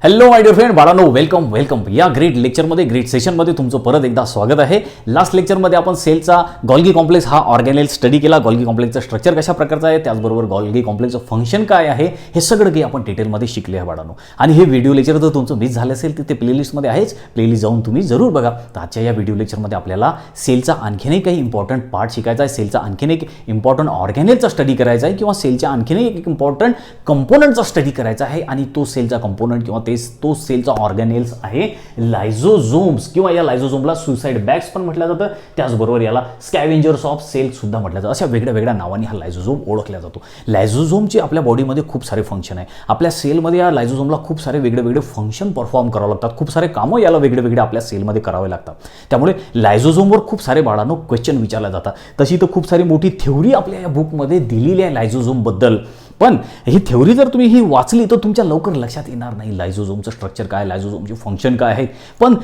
Hello my dear friend, बाळांनो, welcome या great लेक्चरमध्ये, ग्रेट सेशनमध्ये तुमचं परत एकदा स्वागत आहे. लास्ट लेक्चरमध्ये आपण सेलचा गॉल्गी कॉम्प्लेक्स हा ऑर्गॅनेल स्टडी केला. गॉल्गी कॉम्प्लेक्सचं स्ट्रक्चर कशा प्रकारचं आहे, त्याचबरोबर गॉल्गी कॉम्प्लेक्सचं फंक्शन काय आहे, हे सगळं काही आपण डिटेलमध्ये शिकले आहे बाळांनो. आणि हे व्हिडिओ लेक्चर जर तुमचं मिस झालं असेल तर ते प्लेलिस्टमध्ये आहेच, प्लेलिस्ट जाऊन तुम्ही जरूर बघा. तर आजच्या या व्हिडिओ लेक्चरमध्ये आपल्याला सेलचा आणखीनही काही इम्पॉर्टंट पार्ट शिकायचा आहे, सेलचा आणखीन एक इम्पॉर्टंट ऑर्गॅनेलचा स्टडी करायचा आहे, किंवा सेलच्या आणखीनही एक इम्पॉर्टंट कंपोनंटचा स्टडी करायचा आहे. आणि तो सेलचा कंपोनंट किंवा तो सेलचा ऑर्गॅनेल्स आहे लायझोझोम्स, किंवा या लायझोझोमला सुसाइड बॅग्स पण म्हटलं जातं, त्याचबरोबर याला स्कॅव्हेंजर्स ऑफ सेल सुद्धा म्हटलं जातं. अशा वेगळ्या वेगळ्या नावांनी हा लायझोझोम ओळखला जातो. लायझोझोमची आपल्या बॉडीमध्ये खूप सारे फंक्शन आहे. आपल्या सेलमध्ये या लायझोझोमला खूप सारे वेगळे फंक्शन परफॉर्म करावं लागतात, खूप सारे कामं याला वेगळे आपल्या सेलमध्ये करावे लागतात. त्यामुळे लायझोझोमवर खूप सारे बाळांनो क्वेश्चन विचारले जातात. तशी तर खूप सारी मोठी थ्योरी आपल्या या बुकमध्ये दिलेली आहे लायझोझोमबद्दल. पण ही थ्योरी जर तुम्ही ही वाचली तर तुमच्या लवकर लक्षात येणार नाही लायझोझोमचं स्ट्रक्चर काय, लायझोझोमचे फंक्शन काय आहे. पण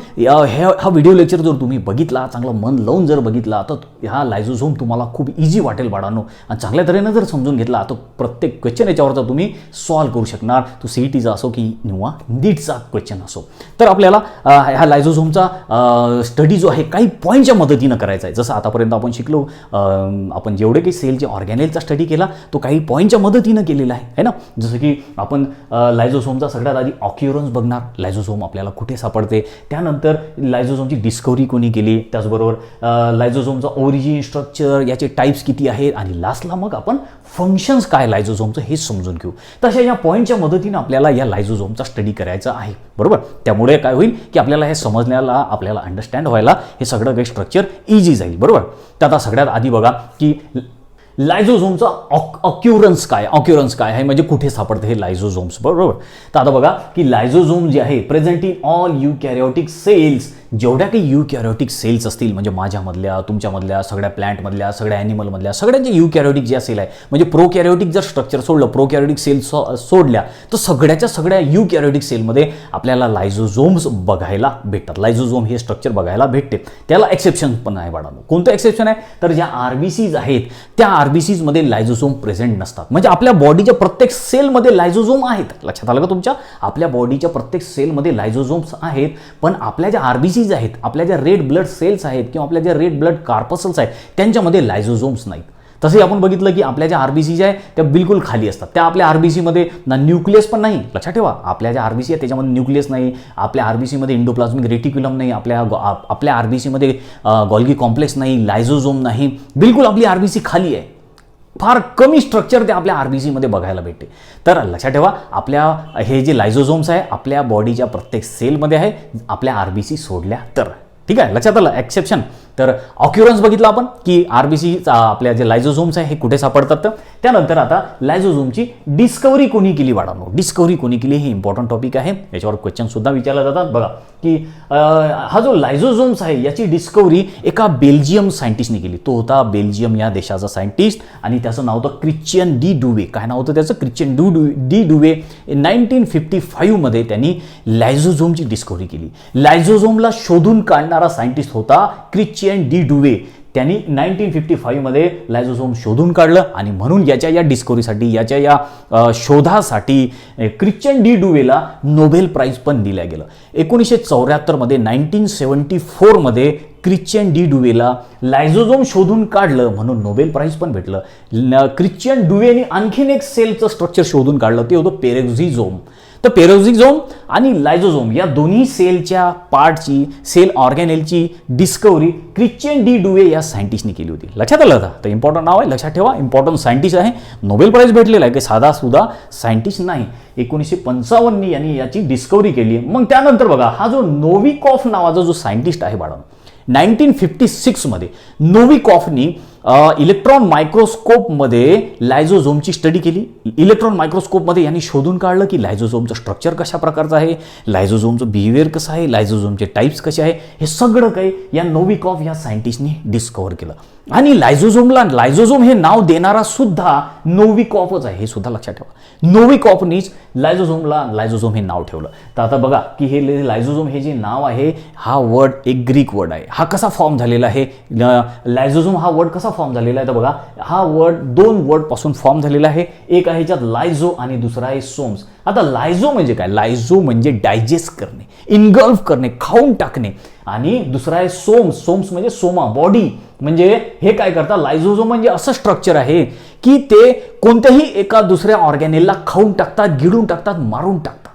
हा व्हिडिओ लेक्चर जर तुम्ही बघितला, चांगलं मन लावून जर बघितला, तर हा लायझोझोम तुम्हाला खूप इझी वाटेल बाळांनो. आणि चांगल्या तऱ्हेनं जर समजून घेतला तर प्रत्येक क्वेश्चन याच्यावरचा तुम्ही सॉल्व्ह करू शकणार. तो सीईटीचा असो किंवा नीटचा क्वेश्चन असो. तर आपल्याला ह्या लायझोझोमचा स्टडी जो आहे काही पॉईंटच्या मदतीनं करायचा आहे. जसं आतापर्यंत आपण शिकलो, आपण जेवढे काही सेलचे ऑर्गॅनेलचा स्टडी केला तो काही पॉईंटच्या मदतीनं केलेला आहे ना. जसं की आपण लायझोझोमचा सगळ्यात आधी ऑक्युरन्स बघणार, लायझोझोम आपल्याला कुठे सापडते, त्यानंतर लायझोझोमची डिस्कवरी कोणी केली, त्याचबरोबर लायझोझोमचा ओरिजिन, स्ट्रक्चर, याचे टाईप्स किती आहेत, आणि लास्टला मग आपण फंक्शन्स काय लायझोझोमचं हे समजून घेऊ. तशा या पॉईंटच्या मदतीनं आपल्याला या लायझोझोमचा स्टडी करायचा आहे, बरोबर. त्यामुळे काय होईल की आपल्याला हे समजण्याला, आपल्याला अंडरस्टँड व्हायला हे सगळं काही स्ट्रक्चर इझी जाईल, बरोबर. तर आता सगळ्यात आधी बघा की लायझोझोमचा ऑक्युरन्स काय आहे, म्हणजे कुठे सापडते हे लायझोझोम्स, बरोबर. तर आता बघा की लायझोझोम जे आहे प्रेझेंट इन ऑल युकॅरियोटिक सेल्स, जेवढ्या काही युकॅरियोटिक सेल्स असतील, म्हणजे माझ्यामधल्या, तुमच्यामधल्या, सगळ्या प्लॅन्टमधल्या, सगळ्या ॲनिमलमधल्या, सगळ्यांचे युकॅरियोटिक ज्या सेल आहे, म्हणजे प्रोकॅरियोटिक जर स्ट्रक्चर सोडलं, प्रोकॅरियोटिक सेल सोडल्या, तर सगळ्या युकॅरियोटिक सेलमध्ये आपल्याला लायझोझोम्स बघायला भेटतात. लायझोझोम हे स्ट्रक्चर बघायला भेटते. त्याला एक्सेप्शन पण आहे बाळांनो. कोणतं एक्सेप्शन आहे, तर ज्या आरबीसीज आहेत त्या आरबीसीजमध्ये लायझोझोम प्रेझेंट नसतात. म्हणजे आपल्या बॉडीच्या प्रत्येक सेलमध्ये लायझोझोम आहेत. लक्षात आलं का तुमच्या? आपल्या बॉडीच्या प्रत्येक सेलमध्ये लायझोझोम्स आहेत, पण आपल्या ज्या आरबीसीज आहेत, आपल्या ज्या रेड ब्लड सेल्स आहेत, किंवा आपल्या ज्या रेड ब्लड कार्पसल्स आहेत, त्यांच्यामध्ये लायझोझोम्स नाहीत. तसंही आपण बघितलं की आपल्या ज्या आरबीसी ज्या आहेत त्या बिलकुल खाली असतात. त्या आपल्या आरबीसीमध्ये ना न्यूक्लियस पण नाही. लक्षात ठेवा, आपल्या ज्या आरबीसी आहेत त्याच्यामध्ये न्यूक्लियस नाही, आपल्या आरबीसीमध्ये इंडोप्लाझमिक रेटिक्युलम नाही, आपल्या आरबीसीमध्ये गॉल्गी कॉम्प्लेक्स नाही, लायझोझोम नाही, बिलकुल आपली आरबीसी खाली आहे. फार कमी स्ट्रक्चर ते आपल्या आरबीसीमध्ये बघायला भेटते. तर लक्षात ठेवा, आपल्या हे जे लायझोझोम्स आहे आपल्या बॉडीच्या प्रत्येक सेलमध्ये आहे, आपल्या आरबीसी सोडल्या तर. ठीक आहे, लक्षात आलं एक्सेप्शन. तर ऑक्युरन्स बघितलं आपण की आरबीसी आपल्या जे लायझोझोम्स आहे हे कुठे सापडतात. तर त्यानंतर आता लायझोझोमची डिस्कवरी कोणी केली बाळांनो, डिस्कवरी कोणी केली हे इम्पॉर्टंट टॉपिक आहे. याच्यावर क्वेश्चन सुद्धा विचारले जातात. बघा की हा जो लायझोझोम्स आहे याची डिस्कवरी एका बेल्जियम सायंटिस्टने केली. तो होता बेल्जियम या देशाचा सायंटिस्ट, आणि त्याचं नाव होतं क्रिश्चियन डी डुवे. काय नाव होतं त्याचं? Christian D डुवे. 1955 मध्ये त्यांनी लायझोझोमची डिस्कवरी केली. लायझोझोमला शोधून काढणारा सायंटिस्ट होता क्रिश्चियन डी डुवे. त्यांनी 1955 मध्ये लायझोझोम शोधून काढलं, आणि म्हणून याच्या या डिस्कवरीसाठी, याच्या या शोधासाठी क्रिश्चियन डी डुवेला नोबेल प्राइज पण दिलं गेलं. 1974 मध्ये 1974 मध्ये क्रिश्चियन डी डुवेला लायझोझोम शोधून काढलं म्हणून नोबेल प्राइज पण भेटलं. क्रिश्चियन डुवेने आणखीन एक सेलचं स्ट्रक्चर शोधून काढलं, ते होतं पेरोक्सिझोम. तर पेरोक्सिझोम आणि लायझोझोम या दोन्ही सेलच्या पार्टची, सेल ऑर्गॅनेलची डिस्कवरी क्रिश्चियन डी डुवे या सायंटिस्टने केली होती. लक्षात आलं का? तर इम्पॉर्टंट नाव आहे, लक्षात ठेवा. इम्पॉर्टंट सायंटिस्ट आहे, नोबेल प्राइज भेटलेला आहे, काही साधा सुद्धा सायंटिस्ट नाही. 1955 यांनी याची डिस्कवरी केली. मग त्यानंतर बघा, हा जो नोविकॉफ नावाचा जो सायंटिस्ट आहे बाळा, 1956 मध्ये नोविकॉफनी इलेक्ट्रॉन मायक्रोस्कोपमध्ये लायझोझोमची स्टडी केली. इलेक्ट्रॉन मायक्रोस्कोपमध्ये यांनी शोधून काढलं की लायझोझोमचं स्ट्रक्चर कशा प्रकारचं आहे, लायझोझोमचं बिहेवियर कसं आहे, लायझोझोमचे टाईप्स कसे आहे, हे सगळं काही या नोविकॉफ या सायंटिस्टनी डिस्कवर केलं. आणि लायझोझोम हे नाव देणारा सुद्धा नोविकॉफच आहे, हे सुद्धा लक्षात ठेवा. नोविकॉफनीच लायझोझोम हे नाव ठेवलं. तर आता बघा की हे लायझोझोम हे जे नाव आहे, हा वर्ड एक ग्रीक वर्ड आहे. हा कसा फॉर्म झालेला आहे, लायझोझोम हा वर्ड कसा फॉर्म झालेला आहे, तर बघा हा वर्ड 2 वर्ड पासून फॉर्म झालेला आहे. एक आहे ज्यात लायझो आणि दुसरा आहे सोम्स. आता लायझो म्हणजे काय, लायझो म्हणजे डायजेस्ट करणे, इनगल्फ करणे, खाऊन टाकणे. आणि दुसरा आहे सोम्स म्हणजे सोमा, बॉडी. म्हणजे हे काय करतात, लायझोझोम म्हणजे असं स्ट्रक्चर आहे की ते कोणत्याही एका दुसऱ्या ऑर्गॅनेलला खाऊन टाकतात, गिळून टाकतात, मारून टाकतात.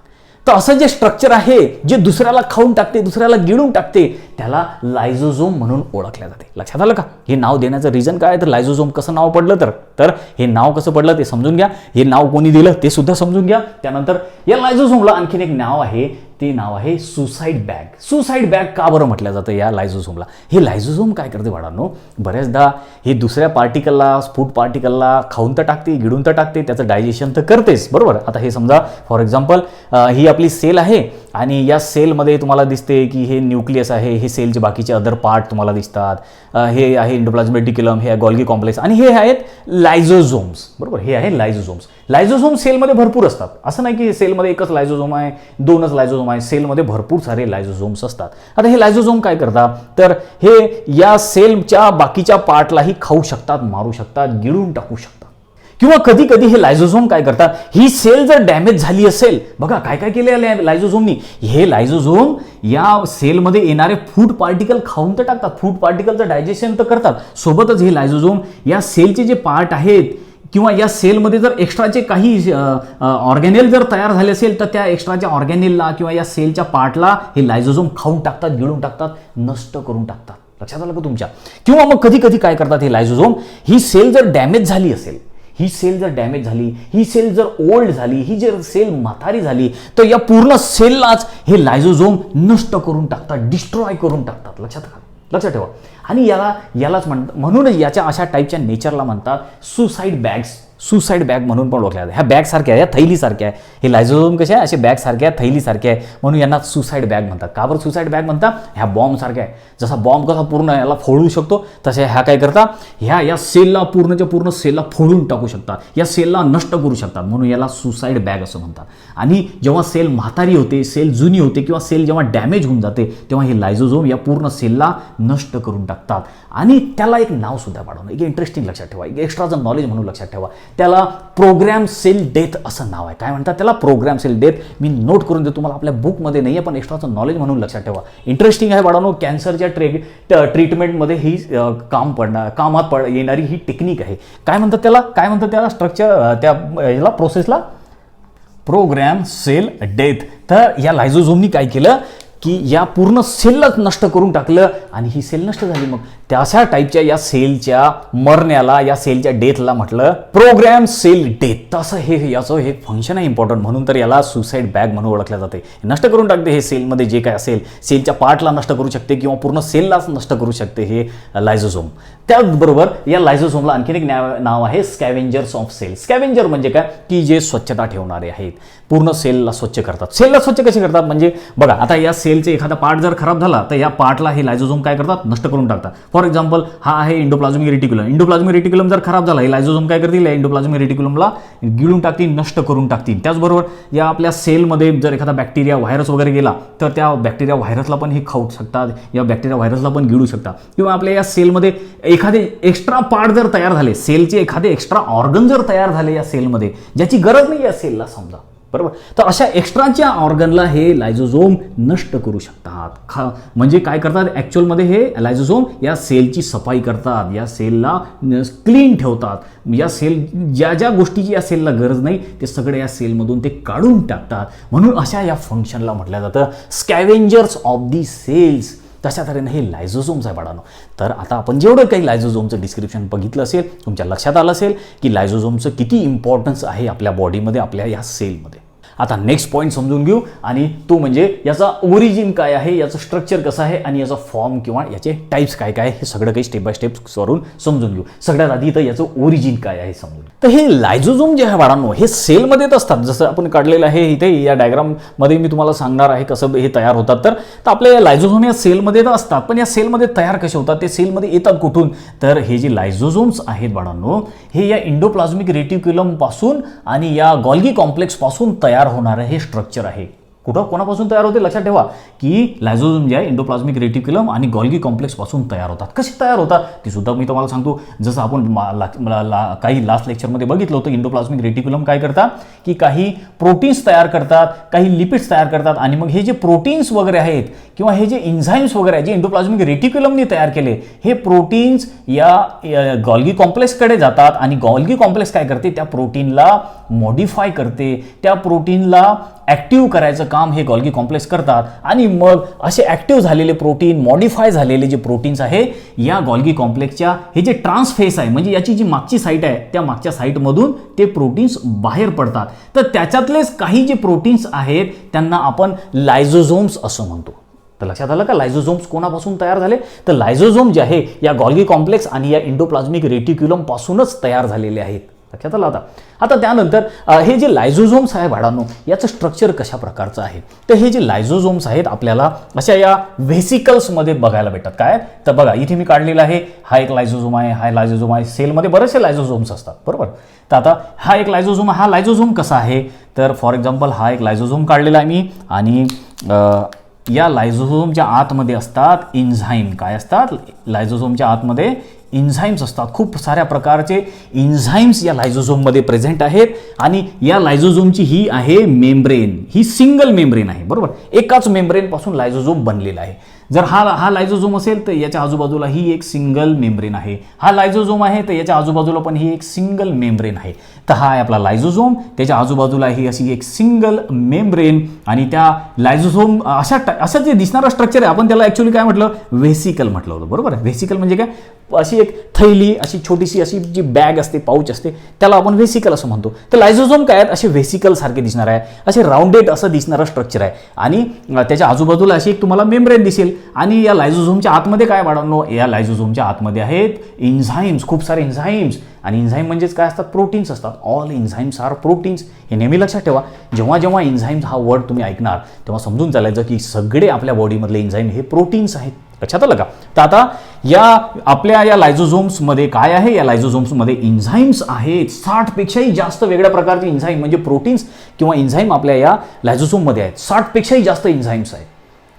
तर असं जे स्ट्रक्चर आहे जे दुसऱ्याला खाऊन टाकते, दुसऱ्याला गिळून टाकते, त्याला लायझोझोम म्हणून ओळखले जाते. लक्षात आलं का? हे नाव देण्याचं रिझन काय, तर लायझोझोम कसं नाव पडलं, तर हे नाव कसं पडलं ते समजून घ्या. हे नाव कोणी दिलं ते सुद्धा समजून घ्या. त्यानंतर या लायझोझोमला आणखीन एक नाव आहे, ते नाव आहे सुसाईड बॅग. सुसाईड बॅग का बरं म्हटलं जातं या लायझोझोमला? हे लायझोझोम काय करते बाळांनो, बऱ्याचदा हे दुसऱ्या पार्टिकलला, फूड पार्टिकलला खाऊन तर टाकते, गिळून तर टाकते, त्याचं डायजेशन तर करतेच, बरोबर. आता हे समजा फॉर एक्झाम्पल ही आपली सेल आहे आणि या सेलमध्ये तुम्हाला दिसते की हे न्यूक्लियस आहे, हे सेलचे बाकीचे अदर पार्ट तुम्हाला दिसतात. हे आहे एंडोप्लाझमिक रेटिक्युलम, हे आहे गॉल्गी कॉम्प्लेक्स आणि हे आहेत लायझोझोम्स, बरोबर. हे आहे लायझोझोम्स. लायझोझोम सेलमध्ये भरपूर असतात. असं नाही की सेलमध्ये एकच लायझोझोम आहे, 2च लायझोझोम आहे. सेलमध्ये भरपूर सारे लायझोझोम्स असतात. आता हे लायझोझोम काय करतात, तर हे या सेलच्या बाकीच्या पार्टलाही खाऊ शकतात, मारू शकतात, गिळून टाकू शकतात. किंवा कधी कधी हे लायझोझोम काय करतात, ही सेल जर डॅमेज झाली असेल, बघा काय काय केलं लायझोझोमनी, हे लायझोझोम या सेलमध्ये येणारे फूड पार्टिकल खाऊन तर टाकतात, फूड पार्टिकलचं डायजेशन तर करतात. सोबतच हे लायझोझोम या सेलचे जे पार्ट आहेत किंवा या सेलमध्ये जर एक्स्ट्राचे काही ऑर्गॅनेल जर तयार झाले असेल, तर त्या एक्स्ट्राच्या ऑर्गॅनेलला किंवा या सेलच्या पार्टला हे लायझोझोम खाऊन टाकतात, गिळून टाकतात, नष्ट करून टाकतात. लक्षात आलं का तुमच्या? किंवा मग कधी कधी काय करतात हे लायझोझोम, ही सेल जर डॅमेज झाली असेल, ही सेल जर डॅमेज झाली, ही सेल जर ओल्ड झाली, ही जर सेल म्हातारी झाली, तर या पूर्ण सेललाच हे लायझोझोम नष्ट करून टाकतात, डिस्ट्रॉय करून टाकतात. लक्षात ठेवा. आणि यालाच म्हणूनच याच्या अशा टाईपच्या नेचरला म्हणतात सुसाईड बॅग म्हणून पण ओळखल्या जातात. ह्या बॅग सारख्या आहे, या थैली सारख्या आहे. हे लायझोझोम कसे आहे, असे बॅग सारखे आहे, थैली सारखे आहे, म्हणून यांना सुसाईड बॅग म्हणतात. का बरं सुसाईड बॅग म्हणतात? ह्या बॉम्ब सारख्या आहे. जसा बॉम्ब कसा पूर्ण याला फोडू शकतो, तसे ह्या काय करतात, या सेलला पूर्णच्या पूर्ण सेलला फोडून टाकू शकतात, या सेलला नष्ट करू शकतात, म्हणून याला सुसाईड बॅग असं म्हणतात. आणि जेव्हा सेल म्हातारी होते, सेल जुनी होते किंवा सेल जेव्हा डॅमेज होऊन जाते, तेव्हा हे लायझोझोम या पूर्ण सेलला नष्ट करून टाकतात. आणि त्याला एक नाव सुद्धा पाडवणं, एक इंटरेस्टिंग लक्षात ठेवा, एक एक्स्ट्राचं नॉलेज म्हणून लक्षात ठेवा. त्याला प्रोग्रॅम सेल डेथ असं नाव आहे. काय म्हणतात त्याला? Program cell death. मी नोट करून देतो तुम्हाला, आपल्या बुकमध्ये नाही आहे, पण एक्स्ट्राचं नॉलेज म्हणून लक्षात ठेवा. इंटरेस्टिंग आहे बाळांनो. कॅन्सरच्या ट्रीटमेंटमध्ये ही कामात येणारी ही टेक्निक आहे. काय म्हणतात त्याला स्ट्रक्चर, त्या याला प्रोसेसला प्रोग्रॅम सेल डेथ. तर या लायझोझोमनी काय केलं की या पूर्ण सेललाच नष्ट करून टाकलं आणि ही सेल नष्ट झाली. मग त्याच्या टाईपच्या या सेलच्या मरण्याला, या सेलच्या डेथला म्हटलं प्रोग्रॅम सेल डेथ. तसं याचं हे फंक्शन आहे इम्पॉर्टंट, म्हणून तर याला सुसाईड बॅग म्हणून ओळखलं जाते. नष्ट करून टाकते हे सेलमध्ये जे काय असेल, सेलच्या पार्टला नष्ट करू शकते किंवा पूर्ण सेललाच नष्ट करू शकते हे लायझोझोम. त्याचबरोबर या लायझोझोमला आणखीन एक नाव आहे स्कॅव्हेंजर्स ऑफ सेल. स्कॅव्हेंजर म्हणजे काय, की जे स्वच्छता ठेवणारे आहेत, पूर्ण सेलला स्वच्छ करतात. सेलला स्वच्छ कसे करतात म्हणजे बघा, आता या सेलचे एखादा पार्ट जर खराब झाला, तर या पार्टला हे लायझोझोम काय करतात, नष्ट करून टाकतात. फॉर एक्झाम्पल हा आहे एंडोप्लाझमिक रेटिक्युलम. एंडोप्लाझमिक रेटिक्युलम जर खराब झाला, हे लायझोझोम काय करतील, एंडोप्लाझमिक रेटिक्युलमला गिळून टाकतील, नष्ट करून टाकतील. त्याचबरोबर या आपल्या सेलमध्ये जर एखादा बॅक्टेरिया, व्हायरस वगैरे गेला, तर त्या बॅक्टेरिया व्हायरसला पण हे खाऊ शकतात, या बॅक्टेरिया व्हायरसला पण गिळू शकतात. किंवा आपल्या या सेलमध्ये एखादे एक्स्ट्रा पार्ट जर तयार झाले, सेलचे एखादे एक्स्ट्रा ऑर्गन जर तयार झाले या सेलमध्ये, ज्याची गरज नाही या सेलला समजा, बरोबर, तर अशा एक्स्ट्राच्या ऑर्गनला हे लायझोझोम नष्ट करू शकतात. म्हणजे काय करतात ॲक्च्युअलमध्ये हे लायझोझोम या सेलची सफाई करतात, या सेलला क्लीन ठेवतात. या सेल ज्या गोष्टीची या सेलला गरज नाही ते सगळे या सेलमधून ते काढून टाकतात. म्हणून अशा या फंक्शनला म्हटलं जातं स्कॅव्हेंजर्स ऑफ दी सेल्स. तशा तऱ्हेने हे लायझोझोम्स आहे बाळांनो. तर आता आपण जेवढं काही लायझोझोमचं डिस्क्रिप्शन बघितलं असेल, तुमच्या लक्षात आलं असेल की लायझोझोमचं किती इम्पॉर्टन्स आहे आपल्या बॉडीमध्ये, आपल्या या सेलमध्ये. आता नेक्स्ट पॉईंट समजून घेऊ आणि तो म्हणजे याचा ओरिजिन काय आहे, याचं स्ट्रक्चर कसं आहे आणि याचा फॉर्म किंवा याचे टाइप्स काय काय हे सगळं काही स्टेप बाय स्टेप करून समजून घेऊ. सगळ्यात आधी तर याचं ओरिजिन काय आहे समजून. तर हे लायझोझोम जे आहे बाळांनो हे सेलमध्येच असतात. जसं आपण काढलेलं आहे इथे या डायग्राममध्ये मी तुम्हाला सांगणार आहे कसं हे तयार होतात. तर आपल्या लायझोझोम या सेलमध्ये तर असतात, पण या सेलमध्ये तयार कसे होतात, ते सेलमध्ये येतात कुठून. तर हे जे लायझोझोम्स आहेत बाळांनो हे या इंडोप्लाझ्मिक रेटिक्युलम पासून आणि या गॉल्गी कॉम्प्लेक्स पासून तयार होणारं हे स्ट्रक्चर आहे. कुठं कोणापासून तयार होते लक्षात ठेवा की लायझोझोम जे आहे इंडोप्लाझ्मिक रेटिक्युलम आणि गॉल्गी कॉम्प्लेक्स पासून तयार होतात. कसे तयार होतात ते सुद्धा मी तुम्हाला सांगतो. जसं आपण काही लास्ट लेक्चरमध्ये बघितलं होतं इंडोप्लाझमिक रेटिक्युलम काय करतात की काही प्रोटीन्स तयार करतात, काही लिपिड्स तयार करतात आणि मग हे जे प्रोटीन्स वगैरे आहेत किंवा हे जे एन्झाईम्स वगैरे आहेत जे इंडोप्लाझमिक रेटिक्युलमने तयार केले हे प्रोटीन्स या गॉल्गी कॉम्प्लेक्सकडे जातात आणि गॉल्गी कॉम्प्लेक्स काय करते त्या प्रोटीनला मॉडिफाय करते, त्या प्रोटीनला ॲक्टिव्ह करायचं काम हे गॉल्गी कॉम्प्लेक्स करतात आणि मग असे ॲक्टिव्ह झालेले प्रोटीन मॉडिफाय झालेले जे प्रोटीन्स आहे या गॉल्गी कॉम्प्लेक्सच्या हे जे ट्रान्सफेस आहे म्हणजे याची जी मागची साईट आहे त्या मागच्या साईटमधून ते प्रोटीन्स बाहेर पडतात. तर त्याच्यातलेच काही जे प्रोटीन्स आहेत त्यांना आपण लायझोझोम्स असं म्हणतो. तर लक्षात आलं का लायझोझोम्स कोणापासून तयार झाले. तर लायझोझोम जे आहे या गॉल्गी कॉम्प्लेक्स आणि या इंडोप्लाझमिक रेटिक्युलम पासूनच तयार झालेले आहेत. लक्षात आलं. आता त्यानंतर हे जे लायझोझोम्स आहे बाळांनो याचं स्ट्रक्चर कशा प्रकारचं आहे. तर हे जे लायझोझोम्स आहेत आपल्याला अशा या व्हेसिकल्समध्ये बघायला भेटतात. काय तर बघा इथे मी काढलेला आहे हा एक लायझोझोम आहे, हा लायझोझोम आहे. सेलमध्ये बरेचसे लायझोझोम्स असतात बरोबर. तर आता हा एक लायझोझोम, हा लायझोझोम कसा आहे तर फॉर एक्झाम्पल हा एक लायझोझोम काढलेला आहे मी आणि या लायझोझोमच्या आतमध्ये असतात एन्झाईम. काय असतात लायझोझोमच्या आतमध्ये एन्झाईम्स असतात. खूप साऱ्या प्रकारचे एन्झाईम्स या लायझोझोममध्ये प्रेझेंट आहेत आणि या लायझोझोमची ही आहे मेम्ब्रेन, ही सिंगल मेम्ब्रेन आहे बरोबर. एकाच मेम्ब्रेनपासून लायझोझोम बनलेला आहे. जर हा लायझोझोम असेल तर याच्या आजूबाजूला ही एक सिंगल मेम्ब्रेन आहे. हा लायझोझोम आहे तर याच्या आजूबाजूला पण ही एक सिंगल मेम्ब्रेन आहे. तर हा आहे आपला लायझोझोम, त्याच्या आजूबाजूला ही अशी एक सिंगल मेम्ब्रेन आणि त्या लायझोझोम अशा जे दिसणारं स्ट्रक्चर आहे आपण त्याला ॲक्च्युली काय म्हटलं व्हेसिकल म्हटलं होतं बरोबर. व्हेसिकल म्हणजे काय अशी एक थैली अशी छोटीशी अशी जी बॅग असते पाऊच असते त्याला आपण व्हेसिकल असं म्हणतो. तर लायझोझोम काय आहेत असे व्हेसिकल सारखे दिसणार आहे, असे राऊंडेड असं दिसणारं स्ट्रक्चर आहे आणि त्याच्या आजूबाजूला अशी एक तुम्हाला मेम्ब्रेन दिसेल. आणि या लायझोझोमच्या आतमध्ये काय बाळांनो या लायझोझोमच्या आतमध्ये आहेत एन्झाईम्स, खूप सारे एन्झाईम्स. आणि एन्झाईम म्हणजेच काय असतात प्रोटीन्स असतात. All enzymes are proteins. हे नेहमी लक्षात ठेवा. जेव्हा जेव्हा एन्झाईम्स हा वर्ड तुम्ही ऐकणार तेव्हा समजून चालायचं की सगळे आपल्या बॉडीमधले एन्झाईम हे प्रोटीन्स आहेत. लक्षात आलं का. तर आता या आपल्या या लायझोझोम्समध्ये काय आहे या लायझोझोम्समध्ये एन्झाईम्स आहेत 60 पेक्षाही जास्त वेगळ्या प्रकारचे एन्झाईम म्हणजे प्रोटीन्स किंवा एन्झाईम आपल्या या लायझोझोममध्ये आहेत. 60 पेक्षाही जास्त एन्झाईम्स आहेत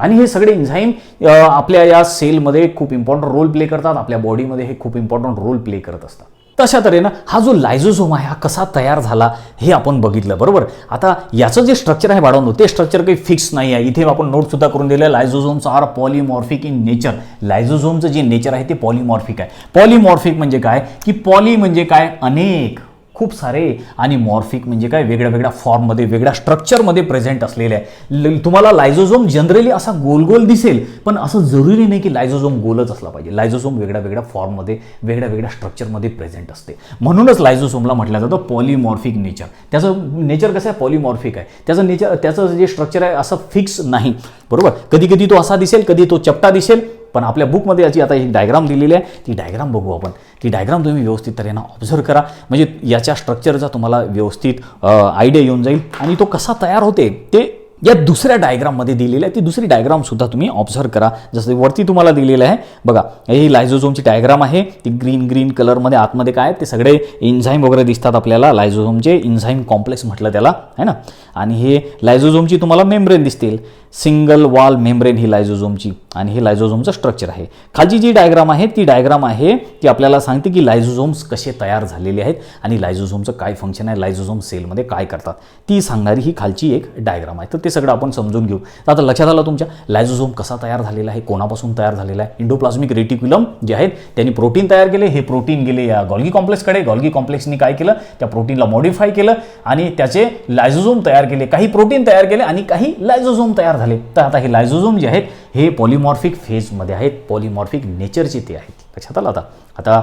आणि हे सगळे एन्झाईम आपल्या या सेलमध्ये खूप इम्पॉर्टंट रोल प्ले करतात. आपल्या बॉडीमध्ये हे खूप इम्पॉर्टंट रोल प्ले करत असतात. तशा तऱ्हेनं हा जो लायझोझोम आहे हा कसा तयार झाला हे आपण बघितलं बरोबर. आता याचं जे स्ट्रक्चर आहे बाळांनो ते स्ट्रक्चर काही फिक्स नाही आहे. इथे आपण नोट सुद्धा करून दिलं लायझोझोम्स आर पॉलिमॉर्फिक इन नेचर. लायझोझोमचं जे नेचर आहे ते पॉलिमॉर्फिक आहे. पॉलिमॉर्फिक म्हणजे काय की पॉली म्हणजे काय अनेक खूप सारे आणि मॉर्फिक म्हणजे काय वेगळ्या वेगळ्या फॉर्ममध्ये वेगळ्या स्ट्रक्चरमध्ये प्रेझेंट असलेले आहे. तुम्हाला लायझोझोम जनरली असा गोल गोल दिसेल पण असं जरुरी नाही की लायझोझोम गोलच असला पाहिजे. लायझोझोम वेगळ्या वेगळ्या फॉर्ममध्ये वेगळ्या वेगळ्या स्ट्रक्चरमध्ये प्रेझेंट असते. म्हणूनच लायझोझोमला म्हटलं जातं पॉलिमॉर्फिक नेचर. त्याचं नेचर कसं आहे पॉलिमॉर्फिक आहे. त्याचं नेचर त्याचं जे स्ट्रक्चर आहे असं फिक्स नाही बरोबर. कधी कधी तो असा दिसेल कधी तो चपटा दिसेल. पण आपल्या बुकमध्ये याची आता एक डायग्राम दिलेली आहे ती डायग्राम बघू आपण. ती डायग्राम तुम्ही व्यवस्थित तऱ्हेनं ऑब्झर्व करा म्हणजे याच्या स्ट्रक्चरचा तुम्हाला व्यवस्थित आयडिया येऊन जाईल आणि तो कसा तयार होते ते या दुसऱ्या डायग्राममध्ये दिलेलं आहे. ती दुसरी डायग्राम सुद्धा तुम्ही ऑब्झर्व करा. जसं वरती तुम्हाला दिलेलं आहे बघा ही लायझोझोमची डायग्राम आहे. ती ग्रीन कलरमध्ये आतमध्ये काय ते सगळे एन्झाईम वगैरे दिसतात आपल्याला. लायझोझोमचे एन्झाईम कॉम्प्लेक्स म्हटलं त्याला आहे ना. आणि हे लायझोझोमची तुम्हाला मेम्ब्रेन दिसतील. सिंगल वॉल मेम्ब्रेन ही लायझोझोमची आणि हे लायझोझोमचं स्ट्रक्चर आहे. खालची जी डायग्राम आहे ती डायग्राम आहे ती आपल्याला सांगते की लायझोझोम्स कसे तयार झालेले आहेत आणि लायझोझोमचं काय फंक्शन आहे लायझोझोम सेलमध्ये काय करतात ती सांगणारी ही खालची एक डायग्राम आहे. तर ते सगळं आपण समजून घेऊ. तर आता लक्षात आलं तुमच्या लायझोझोम कसा तयार झालेला आहे कोणापासून तयार झालेला आहे. इंडोप्लाझमिक रेटिक्युलम जे आहेत त्यांनी प्रोटीन तयार केले. हे प्रोटीन गेले या गॉल्गी कॉम्प्लेक्सकडे. गॉल्गी कॉम्प्लेक्सनी काय केलं त्या प्रोटीनला मॉडिफाय केलं आणि त्याचे लायझोझोम तयार केले. काही प्रोटीन तयार केले आणि काही लायझोझोम तयार झाले. तर आता हे लायझोझोम जे आहेत हे पॉलिमॉर्फिक फेजमध्ये आहेत. पॉलिमॉर्फिक नेचरचे ते आहेत. लक्षात आलं. आता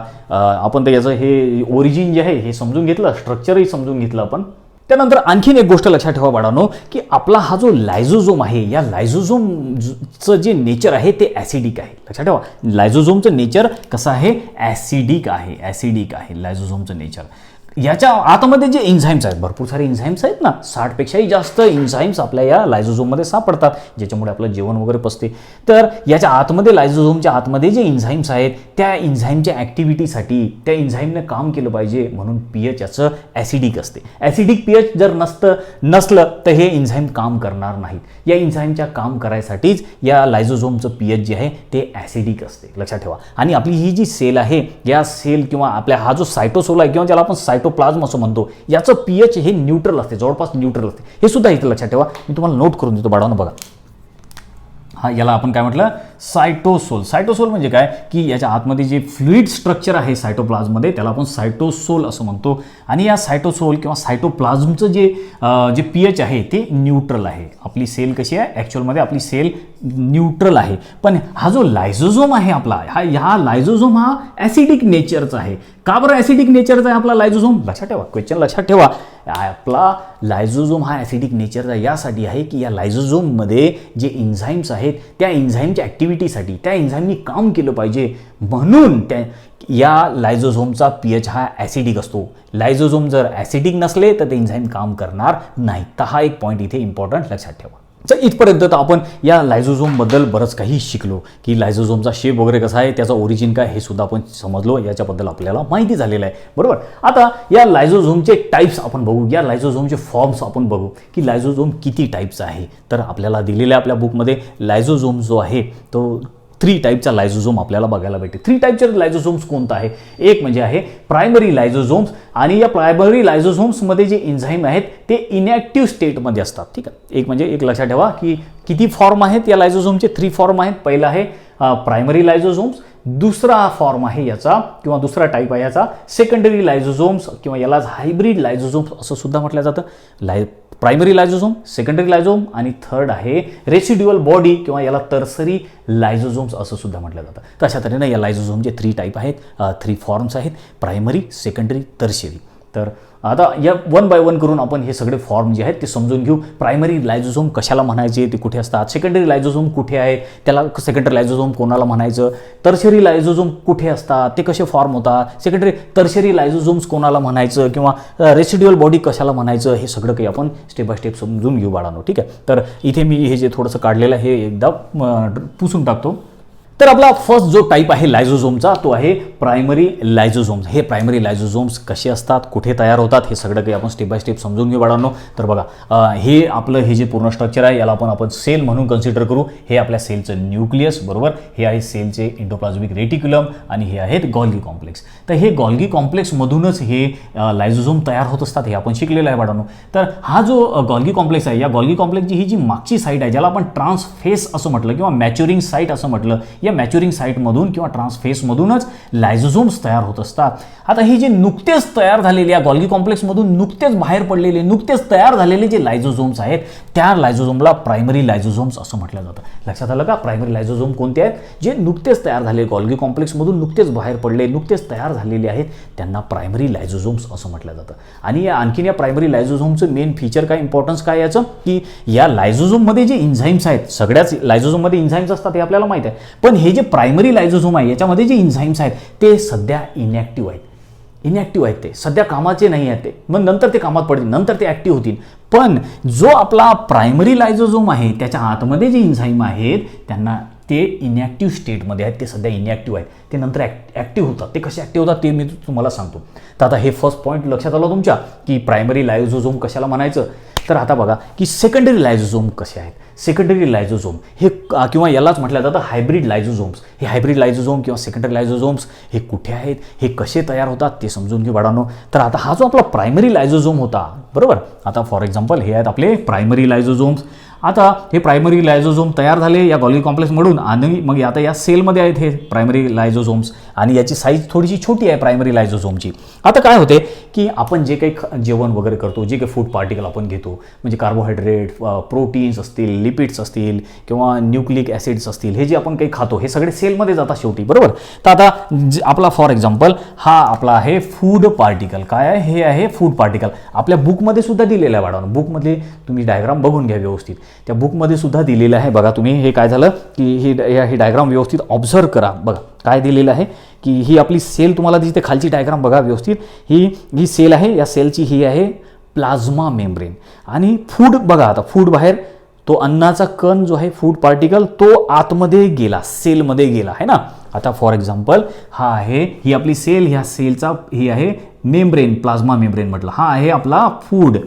आपण तर याचं हे ओरिजिन जे आहे हे समजून घेतलं स्ट्रक्चरही समजून घेतलं आपण. त्यानंतर आणखीन एक गोष्ट लक्षात ठेवा बाळांनो, की आपला हा जो लायझोझोम आहे, या लायझोझोमचं जे नेचर आहे ते ॲसिडिक आहे. लक्षात ठेवा, लायझोझोमचं नेचर कसं आहे, ॲसिडिक आहे. ॲसिडिक आहे लायझोझोमचं नेचर. याच्या आतमध्ये जे एन्झाईम्स आहेत, भरपूर सारे एन्झाईम्स आहेत ना, 60 पेक्षाही जास्त एन्झाईम्स आपल्या या लायझोझोममध्ये सापडतात, ज्याच्यामुळे आपलं जेवण वगैरे पचते. तर याच्या आतमध्ये, लायझोझोमच्या आतमध्ये जे एन्झाईम्स आहेत, त्या एन्झाईमच्या ॲक्टिव्हिटीसाठी त्या एन्झाईमने काम केलं पाहिजे, म्हणून पीएच याचं ॲसिडिक असते. ॲसिडिक पीएच जर नसलं तर हे एन्झाईम काम करणार नाहीत. या एन्झाईमच्या काम करायसाठीच या लायझोझोमचं पीएच जे आहे ते ॲसिडिक असते, लक्षात ठेवा. आणि आपली ही जी सेल आहे, या सेल किंवा आपल्या हा जो सायटोसोल आहे किंवा ज्याला आपण सायटोप्लाझ्म असं म्हणतो, याचं पीएच हे न्यूट्रल असते, जवळपास न्यूट्रल असते. हे सुद्धा इथं लक्षात ठेवा, मी तुम्हाला नोट करून देतो बाळांनो. बघा, हा याला आपण काय म्हटलं, सायटोसोल. सायटोसोल म्हणजे काय, की याच्या आतमध्ये जे फ्लुइड स्ट्रक्चर आहे सायटोप्लाझ्ममध्ये, त्याला आपण सायटोसोल असं म्हणतो. आणि या सायटोसोल किंवा सायटोप्लाझमचं जे पीएच आहे ते न्यूट्रल आहे. आपली सेल कशी आहे, ॲक्च्युअलमध्ये आपली सेल न्यूट्रल आहे. पण हा जो लायझोझोम आहे आपला, हा लायझोझोम हा ॲसिडिक नेचरचा आहे. का बरं ॲसिडिक नेचरचा आहे आपला लायझोझोम? लक्षात ठेवा, क्वेश्चन लक्षात ठेवा. आपला लायझोझोम हा ॲसिडिक नेचरचा यासाठी आहे की या लायझोझोममध्ये जे एन्झाईम्स आहेत, त्या एन्झाईमच्या ॲक्टिव्हिटीसाठी त्या एन्झाईमनी काम केलं पाहिजे, म्हणून या लायझोझोमचा पीएच हा ॲसिडिक असतो. लायझोझोम जर ॲसिडिक नसले तर ते एन्झाईम काम करणार नाही. तर हा एक पॉईंट इथे इम्पॉर्टंट लक्षात ठेवा. तर इथपर्यंत तर आपण या लायझोझोमबद्दल बरंच काही शिकलो, की लायझोझोमचा शेप वगैरे कसा आहे, त्याचा ओरिजिन काय, हे सुद्धा आपण समजलो. याच्याबद्दल आपल्याला माहिती झालेलं आहे, बरोबर. आता या लायझोझोमचे टाईप्स आपण बघू, या लायझोझोमचे फॉर्म्स आपण बघू, की लायझोझोम किती टाईप्स आहे. तर आपल्याला दिलेल्या आपल्या बुकमध्ये लायझोझोम जो आहे तो 3 टाईपचा लायझोझोम आपल्याला बघायला भेटते. 3 टाईपचे लायझोझोम्स कोणता आहे, एक म्हणजे आहे प्रायमरी लायझोझोम्स. आणि या प्रायमरी लायझोझोम्समध्ये जे एन्झाईम आहेत ते इनॅक्टिव्ह स्टेटमध्ये असतात, ठीक आहे. एक लक्षात ठेवा की किती फॉर्म आहेत या लायझोझोमचे, 3 फॉर्म आहेत. पहिला आहे प्रायमरी लायझोझोम्स, दुसरा फॉर्म आहे याचा किंवा दुसरा टाईप आहे याचा सेकंडरी लायझोझोम्स, किंवा याला हायब्रिड लायझोझोम्स असं सुद्धा म्हटलं जातं. प्रायमरी लायझोझोम, सेकंडरी लायझोम, आणि थर्ड आहे रेसिड्युअल बॉडी किंवा याला टर्सरी लायझोझोम्स असं सुद्धा म्हटलं जातं. तर अशा तऱ्हेनं या लायझोझोमचे 3 टाईप आहेत, 3 फॉर्म्स आहेत, प्रायमरी, सेकंडरी, टर्शियरी. तर आता या 1 बाय 1 करून आपण हे सगळे फॉर्म जे आहेत ते समजून घेऊ. प्रायमरी लायझोझोम कशाला म्हणायचे, ते कुठे असतात, सेकंडरी लायझोझोम कुठे आहे, त्याला सेकंडरी लायझोझोम कोणाला म्हणायचं, टर्शियरी लायझोझोम कुठे असतात, ते कसे फॉर्म होतात, टर्शियरी लायझोझोम्स कोणाला म्हणायचं, किंवा रेसिड्युअल बॉडी कशाला म्हणायचं, हे सगळं काही आपण स्टेप बाय स्टेप समजून घेऊ बाळांनो, ठीक आहे. तर इथे मी हे जे थोडंसं काढलेलं आहे हे एकदा पुसून टाकतो. तर आपला फर्स्ट जो टाईप आहे लायझोझोमचा तो आहे प्रायमरी लायझोझोम्स. हे प्रायमरी लायझोझोम्स कसे असतात, कुठे तयार होतात, हे सगळं काही आपण स्टेप बाय स्टेप समजून घेऊ बाळांनो. तर बघा, हे आपलं हे जे पूर्ण स्ट्रक्चर आहे याला आपण सेल म्हणून कन्सिडर करू. हे आपल्या सेलचं न्यूक्लियस, बरोबर. हे आहे सेलचे एंडोप्लाझ्मिक रेटिक्युलम आणि हे आहेत गॉल्गी कॉम्प्लेक्स. तर हे गॉल्गी कॉम्प्लेक्समधूनच हे लायझोझोम तयार होत असतात, हे आपण शिकलेलं आहे बाळांनो. तर हा जो गॉल्गी कॉम्प्लेक्स आहे, या गॉल्गी कॉम्प्लेक्सची ही जी मागची साईड आहे, ज्याला आपण ट्रान्सफेस असं म्हटलं किंवा मॅच्युरिंग साईट असं म्हटलं, या मॅच्युरिंग साईटमधून किंवा ट्रान्सफेसमधूनच लायझोझोम्स तयार होत असतात. आता हे जे नुकतेच तयार झालेले या गॉल्गी कॉम्प्लेक्समधून नुकतेच बाहेर पडलेले, नुकतेच तयार झालेले जे लायझोझोम्स आहेत, त्या लायझोझोमला प्रायमरी लायझोझोम्स असं म्हटलं जातं. लक्षात आलं का? प्रायमरी लायझोझोम कोणते आहेत, जे नुकतेच तयार झाले, गॉल्गी कॉम्प्लेक्समधून नुकतेच बाहेर पडले, नुकतेच तयार झालेले आहेत, त्यांना प्रायमरी लायझोझोम्स असं म्हटलं जातं. आणि आणखीन या प्रायमरी लायझोझोमचं मेन फीचर काय, इम्पॉर्टन्स काय याचं, की या लायझोझोममध्ये जे एन्झाईम्स आहेत, सगळ्याच लायझोझोममध्ये एन्झाईम्स असतात हे आपल्याला माहिती आहे, पण हे जे प्रायमरी लायझोझोम आहे याच्यामध्ये जे एन्झाईम्स आहेत ते सध्या इनॅक्टिव्ह आहेत, ते सध्या कामाचे नाही आहेत, ते मग नंतर ते कामात पडतील, नंतर ते ॲक्टिव्ह होतील. पण जो आपला प्रायमरी लायझोझोम आहे त्याच्या आतमध्ये जे एन्झाईम आहेत त्यांना ते इनॅक्टिव्ह स्टेटमध्ये आहेत, ते सध्या इनॅक्टिव्ह आहेत, ते नंतर ॲक्टिव्ह होतात. ते कसे ॲक्टिव्ह होतात ते मी तुम्हाला सांगतो. तर आता हे फर्स्ट पॉईंट लक्षात आलं तुमच्या, की प्रायमरी लायझोझोम कशाला म्हणायचं. तर आता बघा की सेकंडरी लायझोझोम कसे आहेत. सेकंडरी लायझोझोम हे किंवा यालाच म्हटलं जातं हायब्रिड लायझोझोम्स. हे हायब्रिड लायझोझोम किंवा सेकंडरी लायझोझोम्स हे कुठे आहेत, हे कसे तयार होतात ते समजून घेऊ बाळांनो. तर आता हा जो आपला प्रायमरी लायझोझोम होता, बरोबर, आता फॉर एक्झाम्पल हे आहेत आपले प्रायमरी लायझोझोम्स. आता हे प्रायमरी लायझोझोम तयार झाले या गॉल्गी कॉम्प्लेक्समधून आणि मग आता या सेलमध्ये आहेत हे प्रायमरी लायझोझोम्स आणि याची साईज थोडीशी छोटी आहे प्रायमरी लायझोझोमची. आता काय होते की आपण जे काही जेवण वगैरे करतो, जे काही फूड पार्टिकल आपण घेतो म्हणजे कार्बोहायड्रेट, प्रोटीन्स असतील, लिपिड्स असतील किंवा न्यूक्लिक ॲसिड्स असतील, हे जे आपण काही खातो हे सगळे सेलमध्ये जातात शेवटी, बरोबर. तर आता आपला फॉर एक्झाम्पल हा आपला आहे फूड पार्टिकल. काय आहे हे? आहे फूड पार्टिकल. आपल्या बुकमध्ये सुद्धा दिलेलं आहे वाढवणं. बुकमध्ये तुम्ही डायग्राम बघून घ्या व्यवस्थित. त्या बुकमध्ये सुद्धा दिलेलं आहे बघा तुम्ही. हे काय झालं की ही डायग्राम व्यवस्थित ऑब्झर्व करा. बघा काय दिलेलं आहे की ही आपली सेल तुम्हाला दिसते, खालची डायग्राम बघा व्यवस्थित. ही सेल आहे, या सेलची ही आहे प्लाझ्मा मेम्ब्रेन. आणि फूड बघा, आता फूड बाहेर, तो अन्नाचा कण जो आहे फूड पार्टिकल तो आतमध्ये गेला, सेलमध्ये गेला आहे ना. आता फॉर एक्झाम्पल हा आहे ही आपली सेल, ह्या सेलचा ही आहे मेम्ब्रेन, प्लाझ्मा मेम्ब्रेन म्हटलं. हा आहे आपला फूड,